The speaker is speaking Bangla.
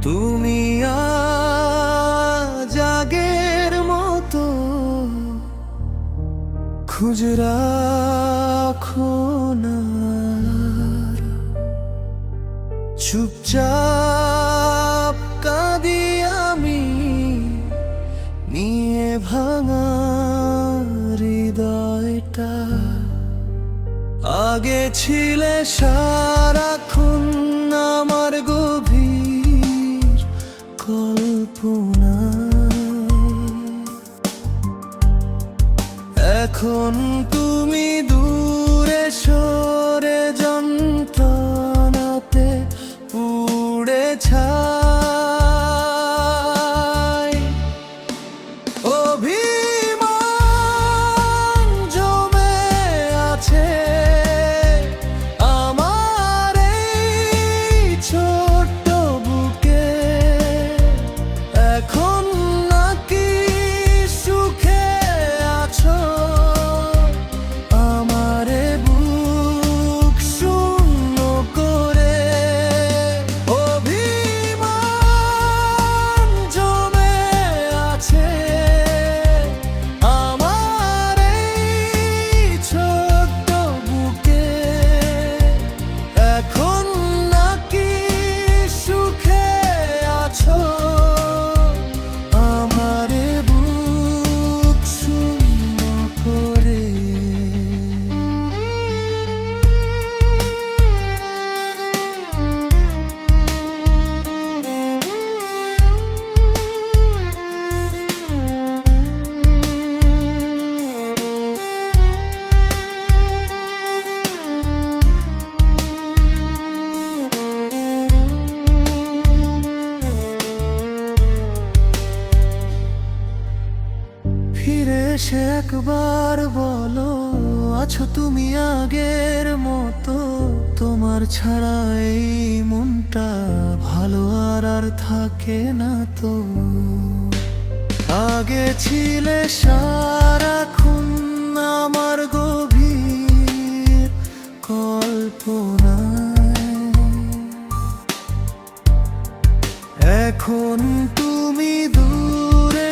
তুমি আজ আগের মতো খুঁজে রাখো না, চুপচাপ কাঁদি আমি নিয়ে ভাঙা হৃদয়টা। আগে ছিলে সারাক্ষণ আমার গভীর কল্পনা, এখন তুমি দূরে সরে যন্ত্রণাতে পুড়ে ছাই। অভিমান জমে আছে আমার এই ছোট্ট বুকে, এখন নাকি সুখে আছো আমারে বুক শূন্য করে। অভিমান জমে আছে আমার এই ছোট্ট বুকে, এখন নাকি সুখে আছো আমারে বুক শূন্য করে। ফিরে এসে একবার বলো, আছো তুমি আগের মতো? তোমার ছাড়া এই মনটা ভালো আর থাকে না তো। আগে ছিলে সারাক্ষণ আমার গভীর কল্পনায়, এখন তুমি দূরে